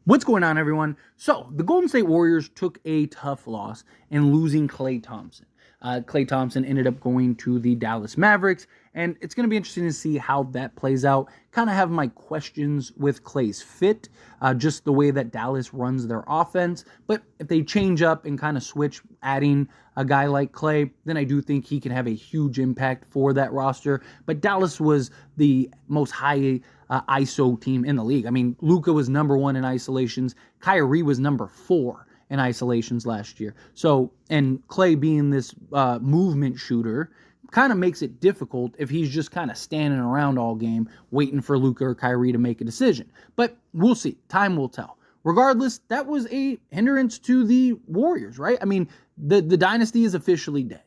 What's going on, everyone? So, the Golden State Warriors took a tough loss in losing Klay Thompson. Klay Thompson ended up going to the Dallas Mavericks, and it's going to be interesting to see how that plays out. Kind of have my questions with Klay's fit, just the way that Dallas runs their offense. But if they change up and kind of switch, adding a guy like Klay, then I do think he can have a huge impact for that roster. But Dallas was the most high ISO team in the league. I mean, Luka was number 1 in isolations. Kyrie was number 4 in isolations last year. So, and Klay being this movement shooter kind of makes it difficult if he's just kind of standing around all game waiting for Luka or Kyrie to make a decision. But we'll see. Time will tell. Regardless, that was a hindrance to the Warriors, right? I mean, the dynasty is officially dead.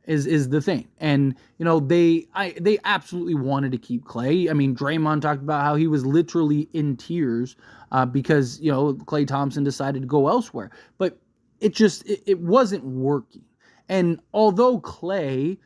Is the thing. And, you know, they absolutely wanted to keep Klay. I mean, Draymond talked about how he was literally in tears because, you know, Klay Thompson decided to go elsewhere. But it wasn't working. And although Klay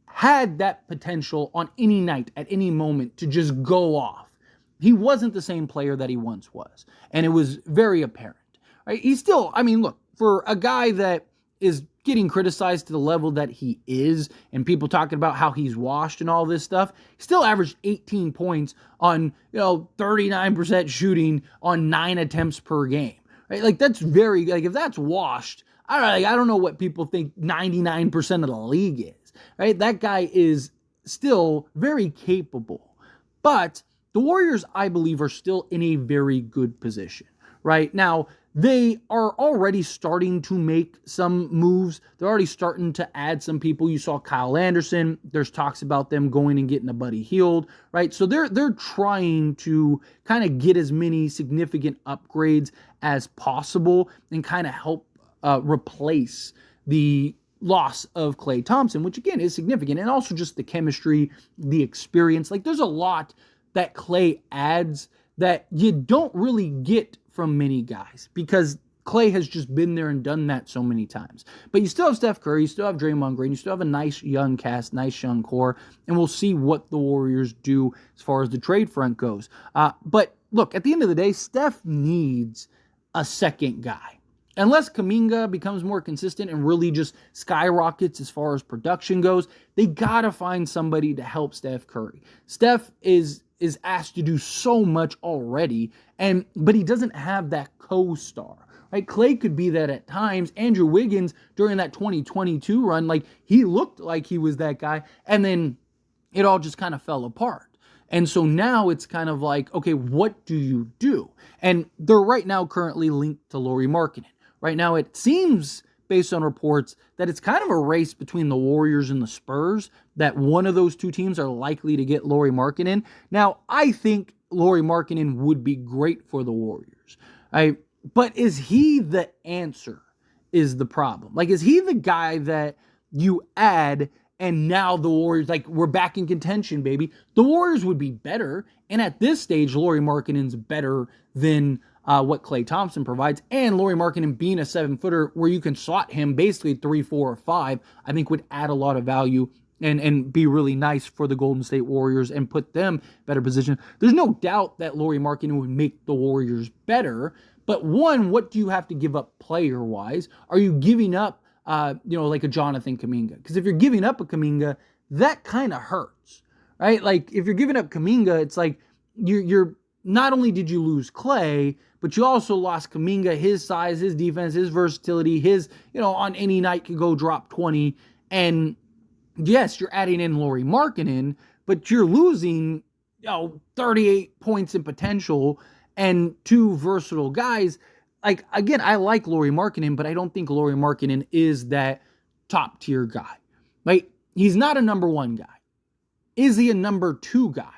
had that potential on any night, at any moment, to just go off, he wasn't the same player that he once was. And it was very apparent. Right? He's still, I mean, look, for a guy that is getting criticized to the level that he is, and people talking about how he's washed and all this stuff, he still averaged 18 points on, 39% shooting on 9 attempts per game. Right? Like, that's very, like, if that's washed, I don't know what people think 99% of the league is. Right? That guy is still very capable. But the Warriors, I believe, are still in a very good position. Right? Now, they are already starting to make some moves. They're already starting to add some people. You saw Kyle Anderson. There's talks about them going and getting a Buddy Hield, right? So they're trying to kind of get as many significant upgrades as possible and kind of help replace the loss of Klay Thompson, which again is significant, and also just the chemistry, the experience. Like, there's a lot that Klay adds that you don't really get from many guys because Klay has just been there and done that so many times. But you still have Steph Curry, you still have Draymond Green, you still have a nice young cast, nice young core, and we'll see what the Warriors do as far as the trade front goes. But look, at the end of the day, Steph needs a second guy. Unless Kuminga becomes more consistent and really just skyrockets as far as production goes, they got to find somebody to help Steph Curry. Steph is asked to do so much already, but he doesn't have that co-star, right? Klay could be that at times. Andrew Wiggins, during that 2022 run, like, he looked like he was that guy, and then it all just kind of fell apart. And so now it's kind of like, okay, what do you do? And they're right now currently linked to Lauri Markkanen. Right now it seems, based on reports, that it's kind of a race between the Warriors and the Spurs, that one of those two teams are likely to get Lauri Markkanen. Now, I think Lauri Markkanen would be great for the Warriors. But is he the answer is the problem? Like, is he the guy that you add and now the Warriors, like, we're back in contention, baby? The Warriors would be better, and at this stage, Lauri Markkanen's better than what Klay Thompson provides, and Lauri Markkanen being a 7-footer where you can slot him basically 3, 4, or 5, I think would add a lot of value and be really nice for the Golden State Warriors and put them better position. There's no doubt that Lauri Markkanen would make the Warriors better, but one, what do you have to give up player-wise? Are you giving up, like a Jonathan Kuminga? Because if you're giving up a Kuminga, that kind of hurts, right? Like, if you're giving up Kuminga, it's like you're not only did you lose Klay, but you also lost Kuminga, his size, his defense, his versatility, his, on any night could go drop 20. And yes, you're adding in Lauri Markkanen, but you're losing, 38 points in potential and 2 versatile guys. Like, again, I like Lauri Markkanen, but I don't think Lauri Markkanen is that top tier guy. Like, he's not a number 1 guy. Is he a number 2 guy?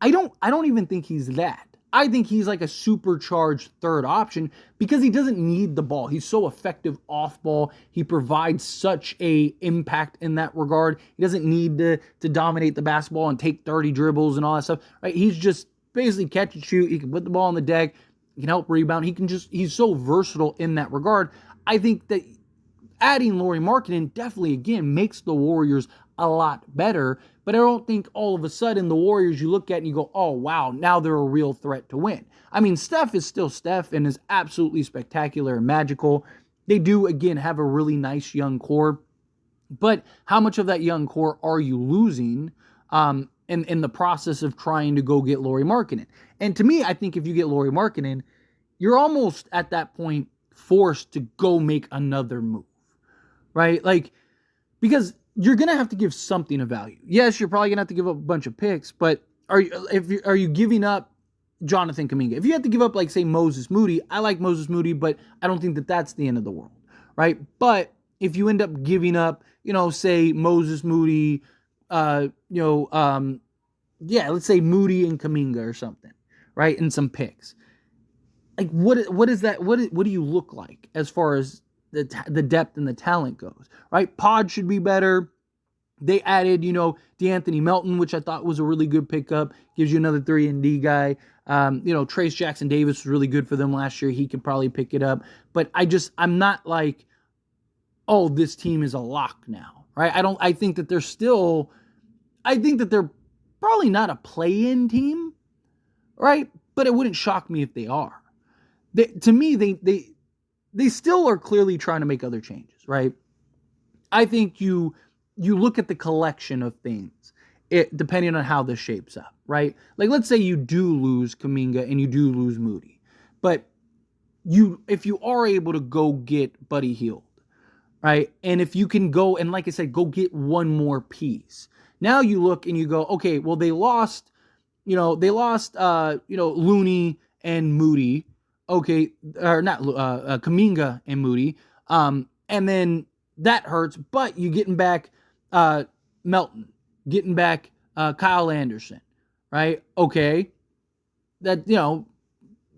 I don't even think he's that. I think he's like a supercharged third option because he doesn't need the ball. He's so effective off ball. He provides such a impact in that regard. He doesn't need to dominate the basketball and take 30 dribbles and all that stuff, right? He's just basically catch and shoot. He can put the ball on the deck. He can help rebound. He's so versatile in that regard. I think that adding Lauri Markkanen definitely, again, makes the Warriors a lot better, but I don't think all of a sudden the Warriors you look at and you go, oh, wow, now they're a real threat to win. I mean, Steph is still Steph and is absolutely spectacular and magical. They do, again, have a really nice young core, but how much of that young core are you losing in the process of trying to go get Lauri Markkanen? And to me, I think if you get Lauri Markkanen, you're almost at that point forced to go make another move, right? Like, because you're going to have to give something of value. Yes, you're probably going to have to give up a bunch of picks, but are you giving up Jonathan Kuminga? If you have to give up, like, say, Moses Moody, I like Moses Moody, but I don't think that that's the end of the world, right? But if you end up giving up, say Moses Moody, let's say Moody and Kuminga or something, right? And some picks. Like, what is that? What do you look like as far as the depth and the talent goes, right? Pod should be better. They added, DeAnthony Melton, which I thought was a really good pickup. Gives you another 3-and-D guy. Trace Jackson Davis was really good for them last year. He could probably pick it up. But I'm not like, oh, this team is a lock now, right? I think that they're probably not a play-in team, right? But it wouldn't shock me if they are. To me, they still are clearly trying to make other changes, right? I think you look at the collection of things, depending on how this shapes up, right? Like, let's say you do lose Kuminga and you do lose Moody, but if you are able to go get Buddy Hield, right? And if you can go, and like I said, go get one more piece. Now you look and you go, okay, well, they lost Looney and Moody. Okay, or not Kuminga and Moody. And then that hurts, but you're getting back Melton, getting back Kyle Anderson, right? Okay. That,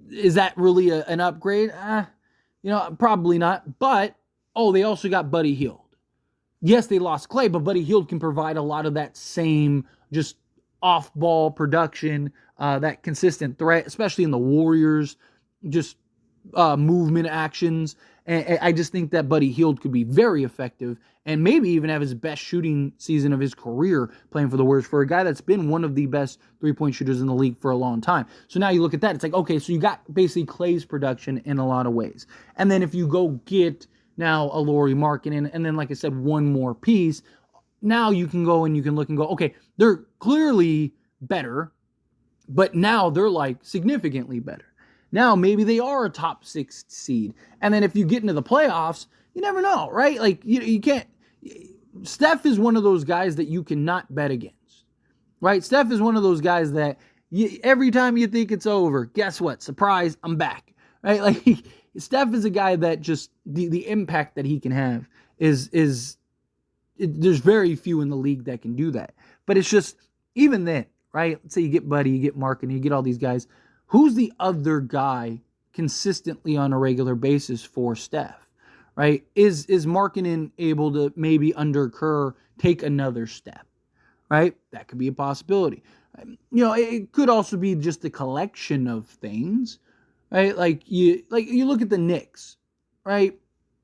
is that really an upgrade? Probably not. But, they also got Buddy Hield. Yes, they lost Klay, but Buddy Hield can provide a lot of that same just off-ball production, that consistent threat, especially in the Warriors, just movement actions. And I just think that Buddy Hield could be very effective and maybe even have his best shooting season of his career playing for the Warriors, for a guy that's been one of the best three-point shooters in the league for a long time. So now you look at that, it's like, okay, so you got basically Klay's production in a lot of ways. And then if you go get now a Lauri Markkanen, and then, like I said, one more piece, now you can go and you can look and go, okay, they're clearly better, but now they're like significantly better. Now maybe they are a top 6 seed. And then if you get into the playoffs, you never know, right? Like, you can't. Steph is one of those guys that you cannot bet against, right? Steph is one of those guys that every time you think it's over, guess what? Surprise, I'm back, right? Like, Steph is a guy that just the impact that he can have is there's very few in the league that can do that. But it's just, even then, right? Let's say you get Buddy, you get Mark, and you get all these guys. Who's the other guy consistently on a regular basis for Steph, right? Is Markkanen able to maybe under Kerr take another step, right? That could be a possibility. It could also be just a collection of things, right? Like you look at the Knicks, right?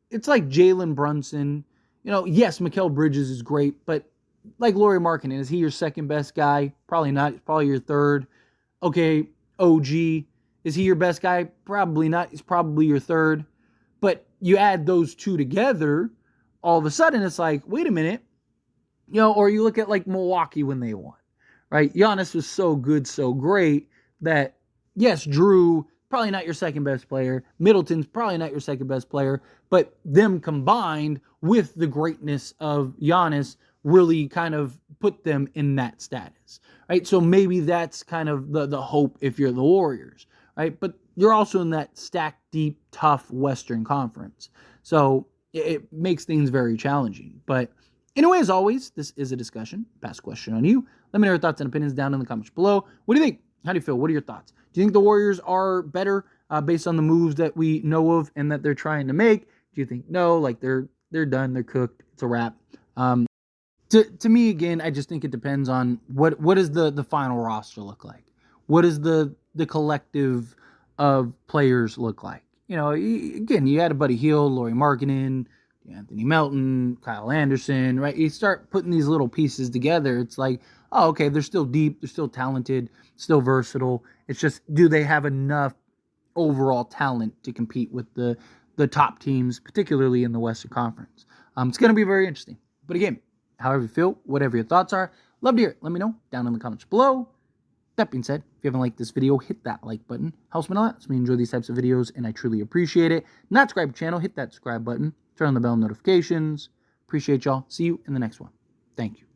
It's like Jalen Brunson. Yes, Mikal Bridges is great, but like Lauri Markkanen, is he your second best guy? Probably not. He's probably your third. Okay, OG, is he your best guy? Probably not. He's probably your third. But you add those two together, all of a sudden it's like, wait a minute. Or you look at like Milwaukee when they won, right? Giannis was so good, so great that, yes, Drew, probably not your second best player. Middleton's probably not your second best player. But them combined with the greatness of Giannis really kind of put them in that status, right? So maybe that's kind of the hope if you're the Warriors, right? But you're also in that stacked, deep, tough Western Conference. So it makes things very challenging. But anyway, as always, this is a discussion. Pass question on you. Let me know your thoughts and opinions down in the comments below. What do you think? How do you feel? What are your thoughts? Do you think the Warriors are better based on the moves that we know of and that they're trying to make? Do you think no, like they're done, they're cooked, it's a wrap? To me, again, I just think it depends on what does the final roster look like? What does the collective of players look like? Again, you had a Buddy Hield, Lauri Markkanen, Anthony Melton, Kyle Anderson, right? You start putting these little pieces together. It's like, oh, okay, they're still deep, they're still talented, still versatile. It's just, do they have enough overall talent to compete with the top teams, particularly in the Western Conference? It's going to be very interesting. But again, however you feel, whatever your thoughts are, love to hear it. Let me know down in the comments below. That being said, if you haven't liked this video, hit that like button. Helps me a lot. So we enjoy these types of videos, and I truly appreciate it. Not subscribe to the channel, hit that subscribe button. Turn on the bell notifications. Appreciate y'all. See you in the next one. Thank you.